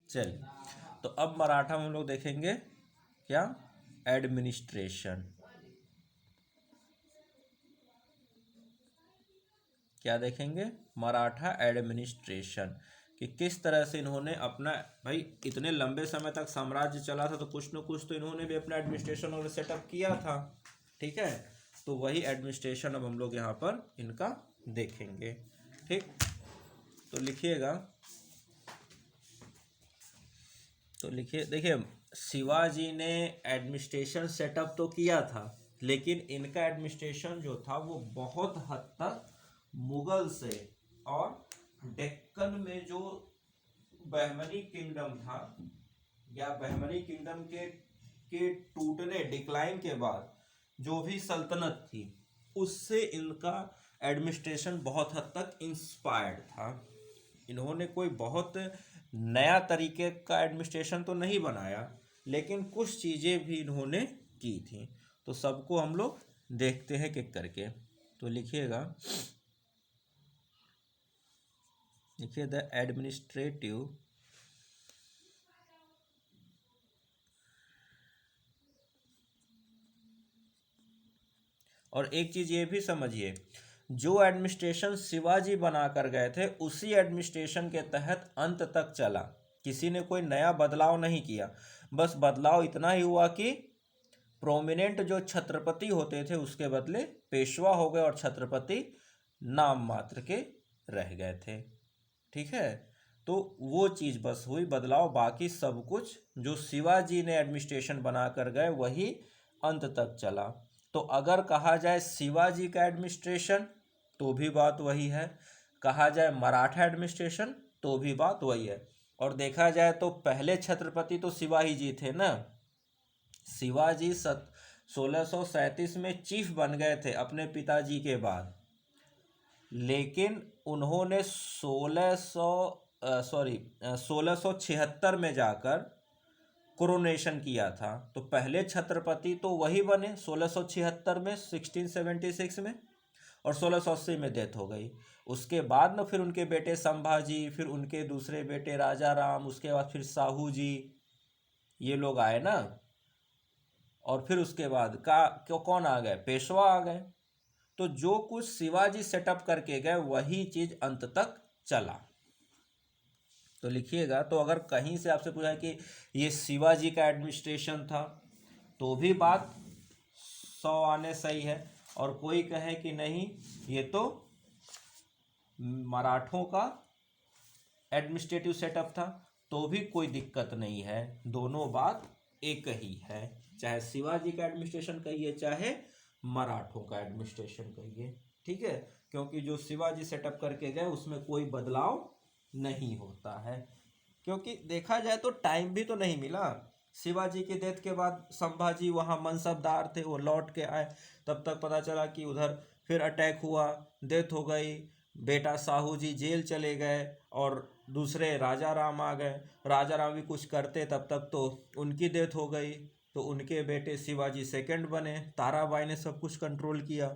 चलिए, तो अब मराठा में हम लोग देखेंगे क्या, एडमिनिस्ट्रेशन। क्या देखेंगे, मराठा एडमिनिस्ट्रेशन, कि किस तरह से इन्होंने अपना, भाई इतने लंबे समय तक साम्राज्य चला था तो कुछ न कुछ तो इन्होंने भी अपना एडमिनिस्ट्रेशन और सेटअप किया था। ठीक है, तो वही एडमिनिस्ट्रेशन अब हम लोग यहाँ पर इनका देखेंगे। ठीक, तो लिखिएगा, तो लिखिए, देखिए शिवाजी ने एडमिनिस्ट्रेशन सेटअप तो किया था, लेकिन इनका एडमिनिस्ट्रेशन जो था वो बहुत हद तक मुगल से और डेक्कन में जो बहमनी किंगडम था, या बहमनी किंगडम के टूटने, डिक्लाइन के बाद जो भी सल्तनत थी, उससे इनका एडमिनिस्ट्रेशन बहुत हद तक इंस्पायर्ड था। इन्होंने कोई बहुत नया तरीके का एडमिनिस्ट्रेशन तो नहीं बनाया, लेकिन कुछ चीज़ें भी इन्होंने की थी। तो सबको हम लोग देखते हैं कि करके। तो लिखिएगा, लिखिए द एडमिनिस्ट्रेटिव और एक चीज़ ये भी समझिए, जो एडमिनिस्ट्रेशन शिवाजी बना कर गए थे उसी एडमिनिस्ट्रेशन के तहत अंत तक चला। किसी ने कोई नया बदलाव नहीं किया, बस बदलाव इतना ही हुआ कि प्रोमिनेंट जो छत्रपति होते थे उसके बदले पेशवा हो गए और छत्रपति नाम मात्र के रह गए थे। ठीक है, तो वो चीज़ बस हुई बदलाव, बाकी सब कुछ जो शिवाजी ने एडमिनिस्ट्रेशन बना कर गए वही अंत तक चला। तो अगर कहा जाए शिवाजी का एडमिनिस्ट्रेशन तो भी बात वही है, कहा जाए मराठा एडमिनिस्ट्रेशन तो भी बात वही है। और देखा जाए तो पहले छत्रपति तो शिवाजी जी थे ना। शिवाजी 1637 में चीफ बन गए थे अपने पिताजी के बाद, लेकिन उन्होंने 1676 में जाकर कोरोनेशन किया था। तो पहले छत्रपति तो वही बने 1676 में, 1676 में, और 1680 में डेथ हो गई। उसके बाद न फिर उनके बेटे संभाजी, फिर उनके दूसरे बेटे राजा राम, उसके बाद फिर साहू जी, ये लोग आए ना। और फिर उसके बाद कौन आ गए, पेशवा आ गए। तो जो कुछ शिवाजी सेटअप करके गए वही चीज अंत तक चला। तो लिखिएगा, तो अगर कहीं से आपसे पूछा है कि ये शिवाजी का एडमिनिस्ट्रेशन था तो भी बात 100 आने सही है, और कोई कहे कि नहीं ये तो मराठों का एडमिनिस्ट्रेटिव सेटअप था, तो भी कोई दिक्कत नहीं है, दोनों बात एक ही है। चाहे शिवाजी का एडमिनिस्ट्रेशन कहिए चाहे मराठों का एडमिनिस्ट्रेशन कहिए। ठीक है, क्योंकि जो शिवाजी सेटअप करके गए उसमें कोई बदलाव नहीं होता है। क्योंकि देखा जाए तो टाइम भी तो नहीं मिला। शिवाजी के डेथ के बाद संभाजी वहाँ मनसबदार थे, वो लौट के आए, तब तक पता चला कि उधर फिर अटैक हुआ, डेथ हो गई, बेटा साहू जी जेल चले गए और दूसरे राजा राम आ गए। राजा राम भी कुछ करते तब तक तो उनकी डेथ हो गई, तो उनके बेटे शिवाजी सेकंड बने। ताराबाई ने सब कुछ कंट्रोल किया।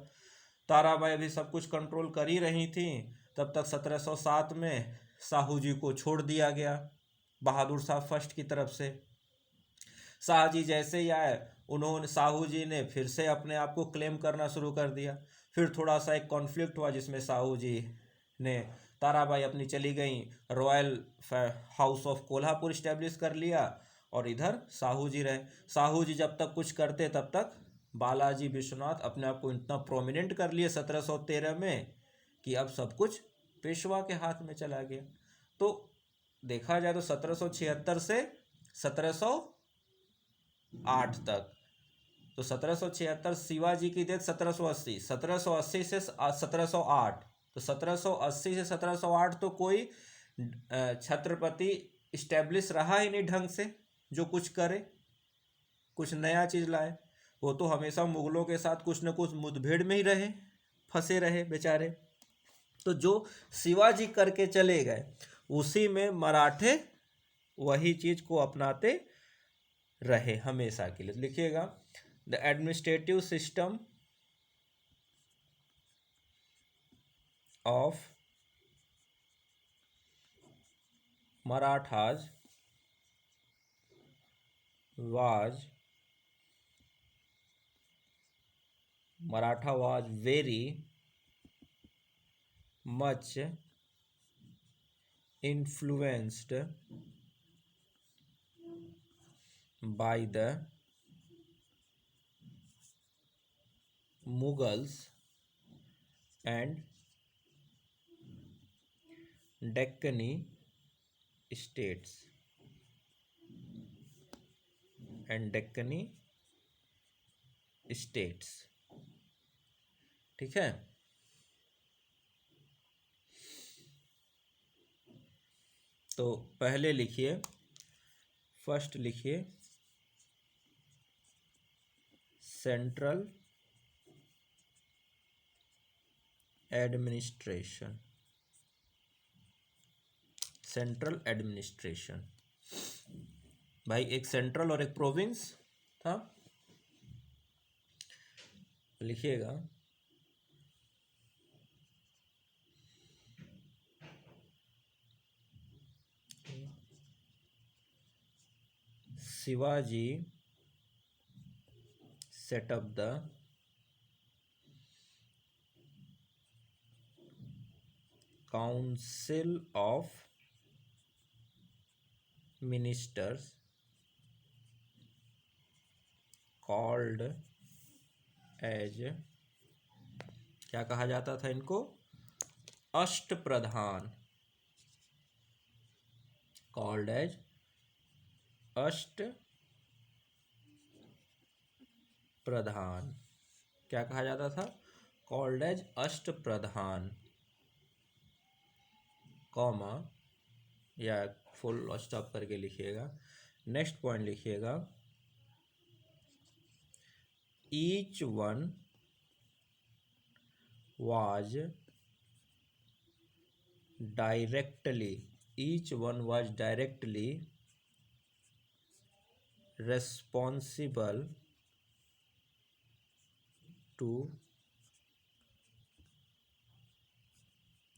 ताराबाई भी सब कुछ कंट्रोल कर ही रही थी, तब तक 1707 में साहू जी को छोड़ दिया गया बहादुर शाह फर्स्ट की तरफ से। शाहजी जैसे ही आए, उन्होंने साहू जी ने फिर से अपने आप को क्लेम करना शुरू कर दिया। फिर थोड़ा सा एक कॉन्फ्लिक्ट हुआ जिसमें साहू जी ने, ताराबाई अपनी चली गई, royal house of Kolhapur establish कर लिया, और इधर साहू जी रहे। साहू जी जब तक कुछ करते तब तक बालाजी विश्वनाथ अपने आप को इतना प्रोमिनेंट कर लिए 1713 में कि अब सब कुछ पेशवा के हाथ में चला गया। तो देखा जाए तो 1776 से 1708 तक, तो 1776 शिवाजी की डेथ 1780, 1780 से 1708, तो 1780 से 1708 तो कोई छत्रपति इस्टेब्लिश रहा ही नहीं ढंग से जो कुछ करे, कुछ नया चीज़ लाए। वो तो हमेशा मुगलों के साथ कुछ न कुछ मुठभेड़ में ही रहे, फंसे रहे बेचारे। तो जो शिवाजी करके चले गए उसी में मराठे वही चीज़ को अपनाते रहे हमेशा के लिए। लिखिएगा, the administrative system of Marathas was very much influenced by the Mughals and Deccani states ठीक है। तो पहले लिखिए, फर्स्ट लिखिए सेंट्रल एडमिनिस्ट्रेशन, भाई एक सेंट्रल और एक प्रोविंस था, लिखिएगा Shivaji set up the council of ministers called as, क्या कहा जाता था इनको, अष्टप्रधान, called as अष्टप्रधान, क्या कहा जाता था, called as अष्टप्रधान, कॉमा या फुल स्टॉप करके लिखिएगा। नेक्स्ट पॉइंट लिखिएगा, each one was directly responsible to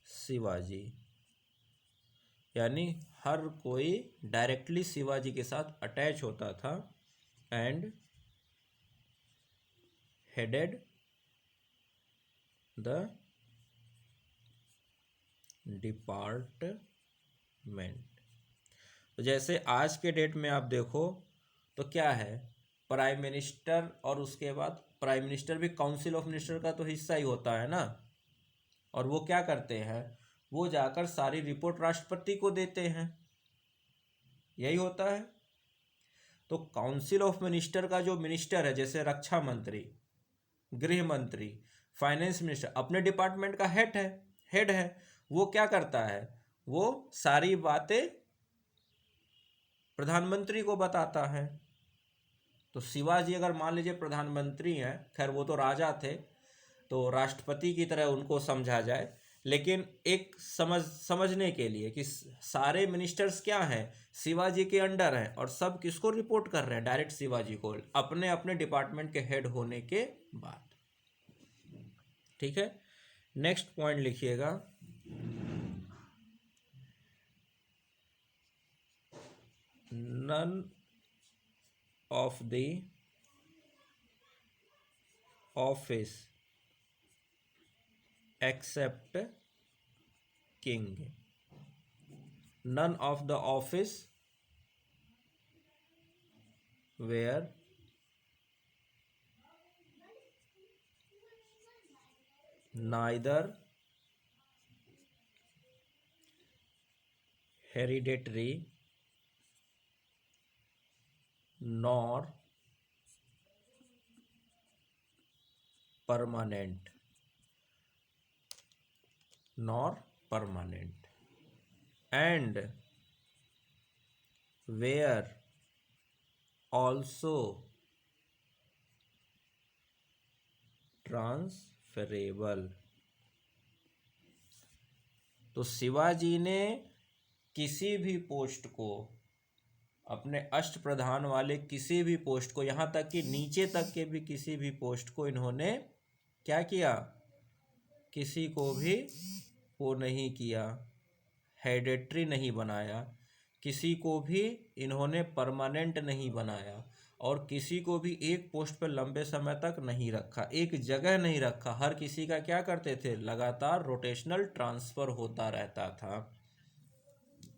Shivaji, यानी हर कोई डायरेक्टली शिवाजी के साथ अटैच होता था, एंड हेडेड द डिपार्टमेंट। तो जैसे आज के डेट में आप देखो तो क्या है, प्राइम मिनिस्टर, और उसके बाद प्राइम मिनिस्टर भी काउंसिल ऑफ मिनिस्टर का तो हिस्सा ही होता है ना, और वो क्या करते हैं, वो जाकर सारी रिपोर्ट राष्ट्रपति को देते हैं, यही होता है। तो काउंसिल ऑफ मिनिस्टर का जो मिनिस्टर है, जैसे रक्षा मंत्री, गृह मंत्री, फाइनेंस मिनिस्टर, अपने डिपार्टमेंट का हेड है, वो क्या करता है, वो सारी बातें प्रधानमंत्री को बताता है। तो शिवाजी अगर मान लीजिए प्रधानमंत्री हैं, खैर वो तो राजा थे, तो राष्ट्रपति की तरह उनको समझा जाए, लेकिन एक समझने के लिए कि सारे मिनिस्टर्स क्या हैं, शिवाजी के अंडर हैं, और सब किसको रिपोर्ट कर रहे हैं, डायरेक्ट शिवाजी को, अपने अपने डिपार्टमेंट के हेड होने के बाद। ठीक है, नेक्स्ट पॉइंट लिखिएगा, none of the office except king, none of the office where neither hereditary nor permanent, and where also transferable। तो शिवाजी ने किसी भी पोस्ट को, अपने अष्टप्रधान वाले किसी भी पोस्ट को, यहाँ तक कि नीचे तक के भी किसी भी पोस्ट को इन्होंने क्या किया, किसी को भी वो नहीं किया, हेरेडिटरी नहीं बनाया, किसी को भी इन्होंने परमानेंट नहीं बनाया और किसी को भी एक पोस्ट पर लंबे समय तक नहीं रखा, एक जगह नहीं रखा। हर किसी का क्या करते थे, लगातार रोटेशनल ट्रांसफर होता रहता था।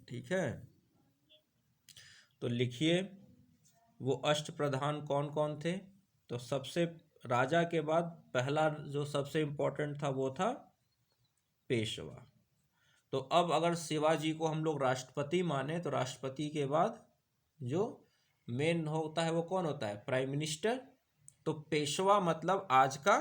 ठीक है, तो लिखिए वो अष्टप्रधान कौन कौन थे। तो सबसे राजा के बाद पहला जो सबसे इम्पोर्टेंट था वो था पेशवा। तो अब अगर शिवाजी को हम लोग राष्ट्रपति माने तो राष्ट्रपति के बाद जो मेन होता है वो कौन होता है, प्राइम मिनिस्टर। तो पेशवा मतलब आज का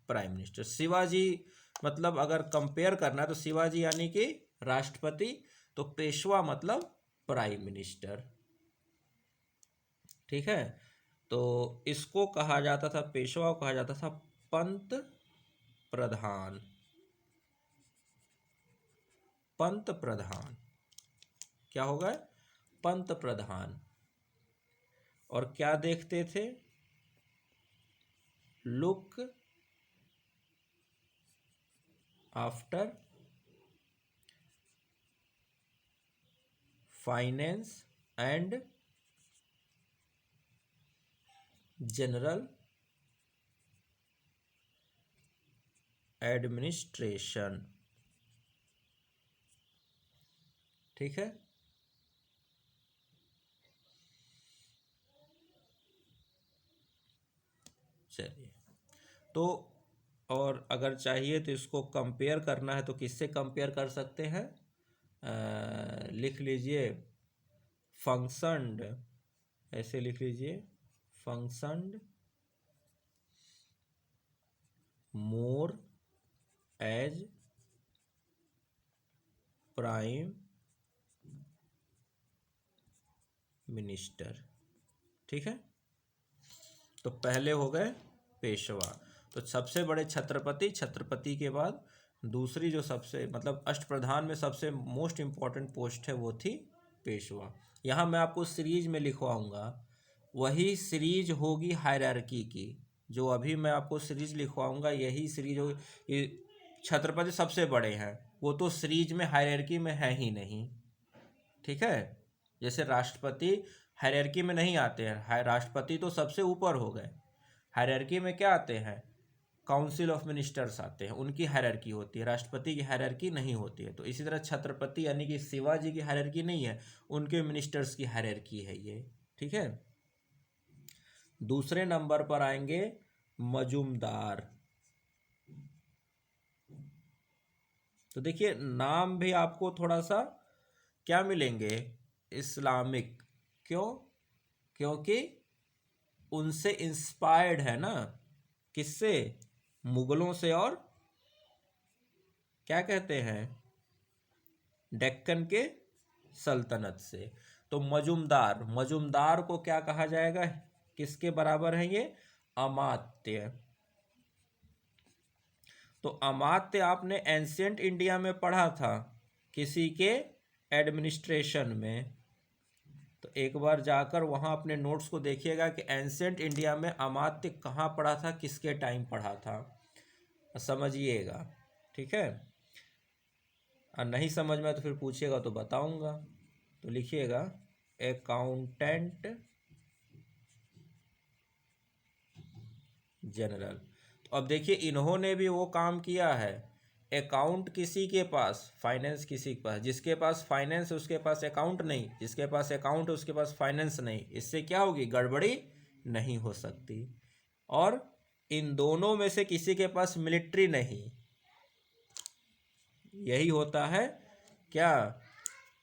प्राइम मिनिस्टर। शिवाजी मतलब अगर कंपेयर करना है तो शिवाजी यानी कि राष्ट्रपति, तो पेशवा मतलब प्राइम मिनिस्टर। ठीक है, तो इसको कहा जाता था, पेशवा को कहा जाता था पंत प्रधान। पंत प्रधान क्या होगा, पंत प्रधान। और क्या देखते थे, look after finance and general administration. ठीक है, चलिए। तो और अगर चाहिए तो इसको कंपेयर करना है तो किससे कंपेयर कर सकते हैं, लिख लीजिए फंक्शनड, ऐसे लिख लीजिए functioned more as prime minister. ठीक है, तो पहले हो गए पेशवा। तो सबसे बड़े छत्रपति, छत्रपति के बाद दूसरी जो सबसे मतलब अष्टप्रधान में सबसे मोस्ट इम्पॉर्टेंट पोस्ट है वो थी पेशवा। यहाँ मैं आपको सीरीज में लिखवाऊंगा, वही सीरीज होगी हायरार्की की। जो अभी मैं आपको सीरीज लिखवाऊंगा यही सीरीज होगी। ये छत्रपति सबसे बड़े हैं, वो तो सीरीज में हायरार्की में है ही नहीं। ठीक है, जैसे राष्ट्रपति हायरार्की में नहीं आते हैं, राष्ट्रपति तो सबसे ऊपर हो गए। हायरार्की में क्या आते हैं, काउंसिल ऑफ मिनिस्टर्स आते हैं, उनकी हायरार्की होती है, राष्ट्रपति की हायरार्की नहीं होती है। तो इसी तरह छत्रपति यानी कि शिवाजी की हायरार्की नहीं है, उनके मिनिस्टर्स की हायरार्की है ये। ठीक है, दूसरे नंबर पर आएंगे मजूमदार। तो देखिए नाम भी आपको थोड़ा सा क्या मिलेंगे, इस्लामिक। क्यों, क्योंकि उनसे इंस्पायर्ड है ना, किससे, मुगलों से और क्या कहते हैं, डेक्कन के सल्तनत से। तो मजूमदार, मजूमदार को क्या कहा जाएगा, किसके बराबर है ये, अमात्य। तो अमात्य आपने एंशियंट इंडिया में पढ़ा था, किसी के एडमिनिस्ट्रेशन में। तो एक बार जाकर वहाँ अपने नोट्स को देखिएगा कि एंशियंट इंडिया में अमात्य कहाँ पढ़ा था, किसके टाइम पढ़ा था, समझिएगा। ठीक है, और नहीं समझ में तो फिर पूछिएगा तो बताऊंगा। तो लिखिएगा अकाउंटेंट जनरल। तो अब देखिए इन्होंने भी वो काम किया है, अकाउंट किसी के पास, फाइनेंस किसी के पास। जिसके पास फाइनेंस है उसके पास अकाउंट नहीं, जिसके पास अकाउंट है उसके पास फाइनेंस नहीं। इससे क्या होगी, गड़बड़ी नहीं हो सकती। और इन दोनों में से किसी के पास मिलिट्री नहीं। यही होता है क्या,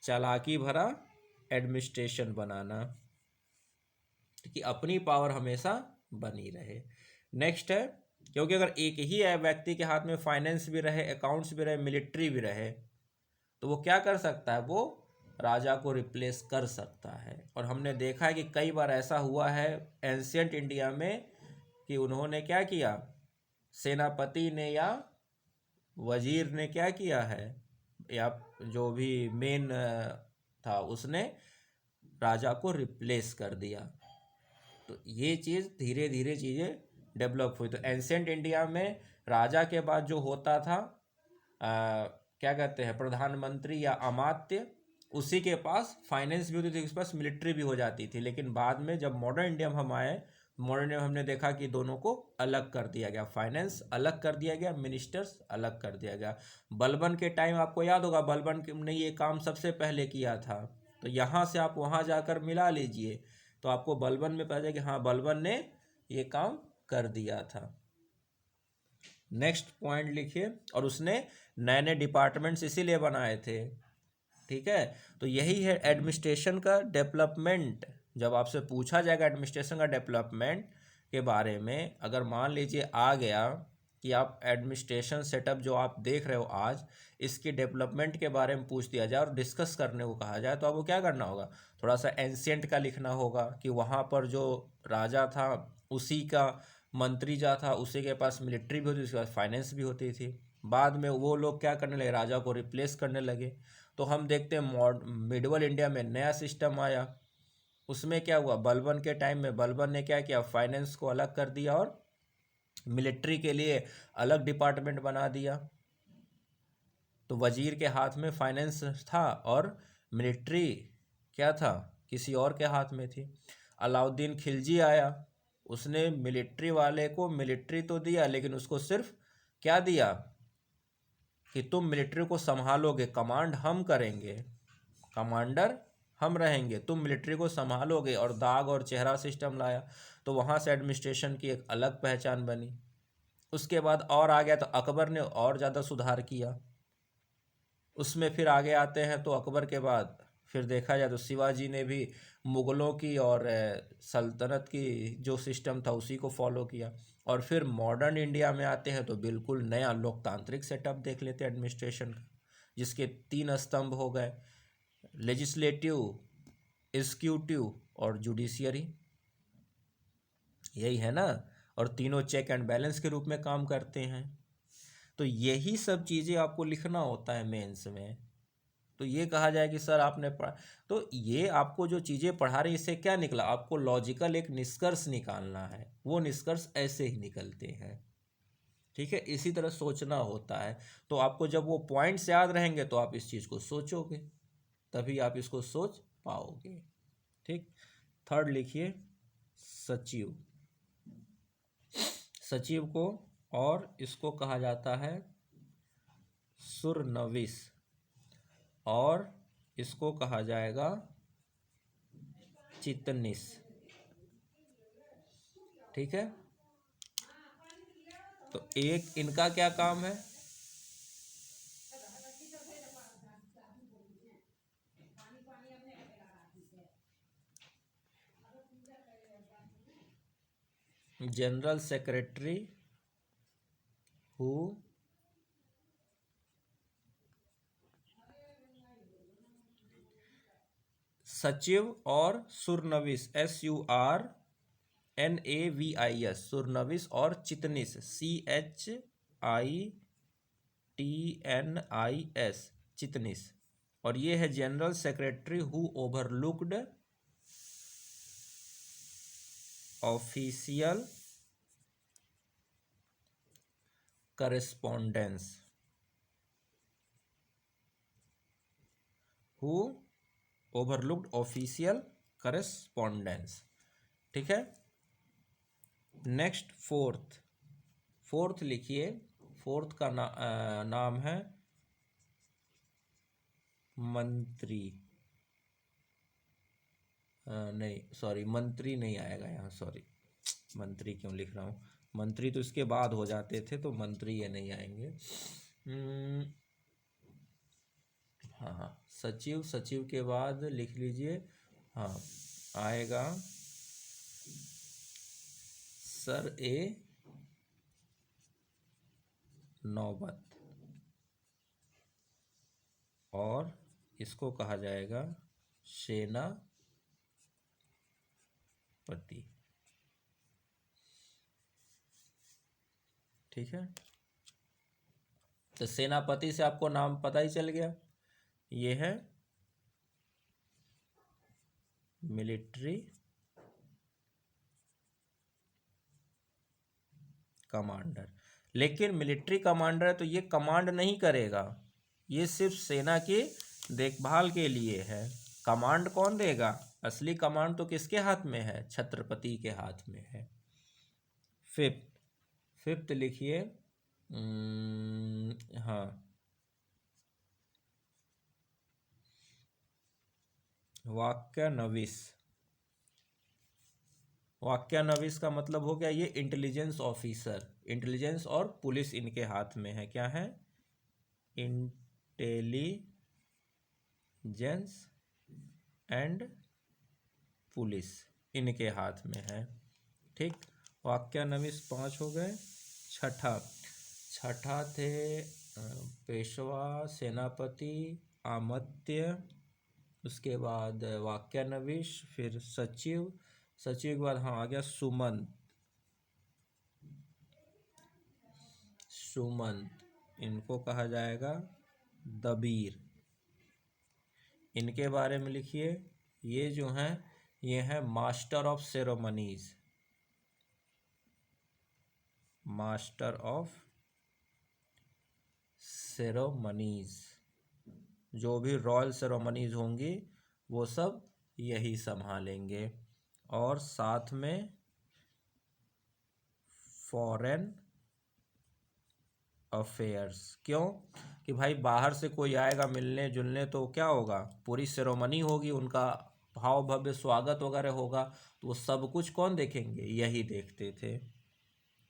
चालाकी भरा एडमिनिस्ट्रेशन बनाना, कि अपनी पावर हमेशा बनी रहे। नेक्स्ट है, क्योंकि अगर एक ही है व्यक्ति के हाथ में फाइनेंस भी रहे, अकाउंट्स भी रहे, मिलिट्री भी रहे, तो वो क्या कर सकता है, वो राजा को रिप्लेस कर सकता है। और हमने देखा है कि कई बार ऐसा हुआ है एंशियंट इंडिया में कि उन्होंने क्या किया, सेनापति ने या वजीर ने क्या किया है, या जो भी मेन था उसने राजा को रिप्लेस कर दिया। तो ये चीज़ धीरे धीरे चीज़ें डेवलप हुई। तो एंशियंट इंडिया में राजा के बाद जो होता था क्या कहते हैं, प्रधानमंत्री या अमात्य, उसी के पास फाइनेंस भी होती थी, उसके पास मिलिट्री भी हो जाती थी। लेकिन बाद में जब मॉडर्न इंडिया में हम आए, मॉडर्न इंडिया में हमने देखा कि दोनों को अलग कर दिया गया, फाइनेंस अलग कर दिया गया, मिनिस्टर्स अलग कर दिया गया। बलबन के टाइम आपको याद होगा, बलबन ने ये काम सबसे पहले किया था। तो यहाँ से आप वहाँ जाकर मिला लीजिए तो आपको बलबन में पता चले कि हाँ बलबन ने ये काम कर दिया था। नेक्स्ट पॉइंट लिखिए, और उसने नए नए डिपार्टमेंट्स इसीलिए बनाए थे। ठीक है, तो यही है एडमिनिस्ट्रेशन का डेवलपमेंट। जब आपसे पूछा जाएगा एडमिनिस्ट्रेशन का डेवलपमेंट के बारे में, अगर मान लीजिए आ गया कि आप एडमिनिस्ट्रेशन सेटअप जो आप देख रहे हो आज, इसकी डेवलपमेंट के बारे में पूछ दिया जाए और डिस्कस करने को कहा जाए, तो आपको क्या करना होगा, थोड़ा सा एंशियंट का लिखना होगा कि वहाँ पर जो राजा था उसी का मंत्री जो था उसी के पास मिलिट्री भी होती थी, उसके पास फाइनेंस भी होती थी। बाद में वो लोग क्या करने लगे, राजा को रिप्लेस करने लगे। तो हम देखते हैं मिडिवल इंडिया में नया सिस्टम आया। उसमें क्या हुआ, बलबन के टाइम में बलबन ने क्या किया, फाइनेंस को अलग कर दिया और मिलिट्री के लिए अलग डिपार्टमेंट बना दिया। तो वजीर के हाथ में फाइनेंस था और मिलिट्री क्या था, किसी और के हाथ में थी। अलाउद्दीन खिलजी आया, उसने मिलिट्री वाले को मिलिट्री तो दिया, लेकिन उसको सिर्फ क्या दिया कि तुम मिलिट्री को संभालोगे, कमांड हम करेंगे, कमांडर हम रहेंगे, तुम मिलिट्री को संभालोगे, और दाग और चेहरा सिस्टम लाया। तो वहाँ से एडमिनिस्ट्रेशन की एक अलग पहचान बनी। उसके बाद और आ गया तो अकबर ने और ज़्यादा सुधार किया। उसमें फिर आगे आते हैं तो अकबर के बाद फिर देखा जाए तो शिवाजी ने भी मुग़लों की और सल्तनत की जो सिस्टम था उसी को फॉलो किया। और फिर मॉडर्न इंडिया में आते हैं तो बिल्कुल नया लोकतांत्रिक सेटअप देख लेते हैं एडमिनिस्ट्रेशन का, जिसके 3 स्तंभ हो गए, लेजिस्लेटिव, एग्जीक्यूटिव और जुडिशियरी, यही है ना। और तीनों चेक एंड बैलेंस के रूप में काम करते हैं। तो यही सब चीज़ें आपको लिखना होता है मेंस में। तो ये कहा जाए कि सर आपने पढ़ा, तो ये आपको जो चीज़ें पढ़ा रही इससे क्या निकला, आपको लॉजिकल एक निष्कर्ष निकालना है, वो निष्कर्ष ऐसे ही निकलते हैं। ठीक है, इसी तरह सोचना होता है। तो आपको जब वो पॉइंट्स याद रहेंगे तो आप इस चीज़ को सोचोगे, तभी आप इसको सोच पाओगे। ठीक, थर्ड लिखिए, सचिव। सचिव को और इसको कहा जाता है सुरनविस, और इसको कहा जाएगा चितनिस। ठीक है, तो एक इनका क्या काम है, जनरल सेक्रेटरी हु सचिव, और सुरनविस SURNAVIS, सुरनविस, और चितनिस CHITNIS, चितनिस। और ये है general secretary who overlooked official correspondence, who overlooked official correspondence. ठीक है, नेक्स्ट फोर्थ लिखिए, फोर्थ का नाम है मंत्री। नहीं सॉरी, मंत्री नहीं आएगा यहाँ, सॉरी, मंत्री क्यों लिख रहा हूँ, मंत्री तो इसके बाद हो जाते थे, तो मंत्री ये नहीं आएंगे। हाँ हाँ, सचिव, सचिव के बाद लिख लीजिए, हाँ आएगा सर ए नौबत, और इसको कहा जाएगा सेनापति। ठीक है, तो सेनापति से आपको नाम पता ही चल गया, ये है मिलिट्री कमांडर। लेकिन मिलिट्री कमांडर है तो ये कमांड नहीं करेगा, ये सिर्फ सेना की देखभाल के लिए है। कमांड कौन देगा? असली कमांड तो किसके हाथ में है? छत्रपति के हाथ में है। फिफ्थ लिखिए। हाँ, वाक्यानविश। वाक्यानविश का मतलब हो गया ये इंटेलिजेंस ऑफिसर। इंटेलिजेंस और पुलिस इनके हाथ में है। क्या है? इंटेलिजेंस एंड पुलिस इनके हाथ में है। ठीक, वाक्यानविश 5 हो गए। छठा थे पेशवा, सेनापति, अमात्य, उसके बाद वाक्यानविश, फिर सचिव। सचिव के बाद हाँ आ गया सुमंत। इनको कहा जाएगा दबीर। इनके बारे में लिखिए। ये जो हैं ये हैं master of ceremonies. Master of ceremonies, जो भी रॉयल सेरेमनीज होंगी वो सब यही संभालेंगे। और साथ में फॉरेन अफेयर्स। क्यों? कि भाई बाहर से कोई आएगा मिलने जुलने तो क्या होगा? पूरी सेरेमनी होगी, उनका भाव भव्य स्वागत वगैरह होगा, तो वो सब कुछ कौन देखेंगे? यही देखते थे।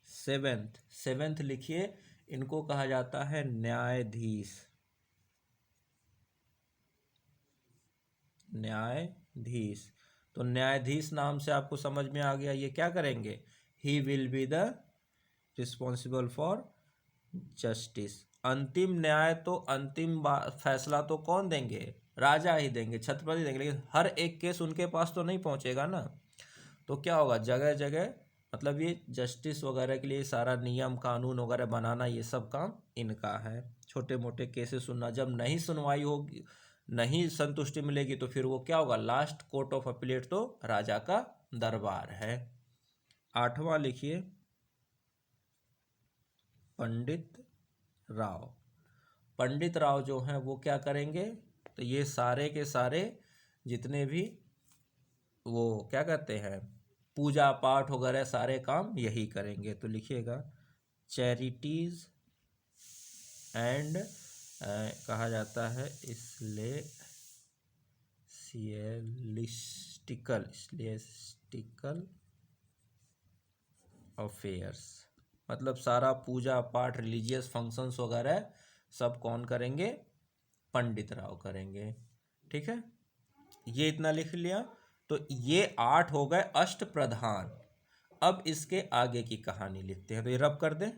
सेवेंथ लिखिए। इनको कहा जाता है न्यायाधीश। न्यायाधीश, तो न्यायाधीश नाम से आपको समझ में आ गया ये क्या करेंगे? He will be the responsible for justice. अंतिम न्याय तो अंतिम फैसला तो कौन देंगे? राजा ही देंगे, छत्रपति देंगे, लेकिन हर एक केस उनके पास तो नहीं पहुंचेगा ना। तो क्या होगा? जगह जगह मतलब ये जस्टिस वगैरह के लिए सारा नियम कानून वगैरह बनाना, ये सब काम इनका है। छोटे मोटे केसेस सुनना, जब नहीं सुनवाई होगी, नहीं संतुष्टि मिलेगी, तो फिर वो क्या होगा? लास्ट कोर्ट ऑफ अपीलेट तो राजा का दरबार है। 8वां लिखिए पंडित राव। पंडित राव जो हैं वो क्या करेंगे? तो ये सारे के सारे जितने भी वो क्या कहते हैं पूजा पाठ वगैरह सारे काम यही करेंगे। तो लिखिएगा चैरिटीज एंड कहा जाता है इक्लेसियस्टिकल अफेयर्स। मतलब सारा पूजा पाठ रिलीजियस फंक्शंस वगैरह सब कौन करेंगे? पंडित राव करेंगे। ठीक है, ये इतना लिख लिया। तो ये 8 हो गए अष्ट प्रधान। अब इसके आगे की कहानी लिखते हैं। तो ये रब कर दें।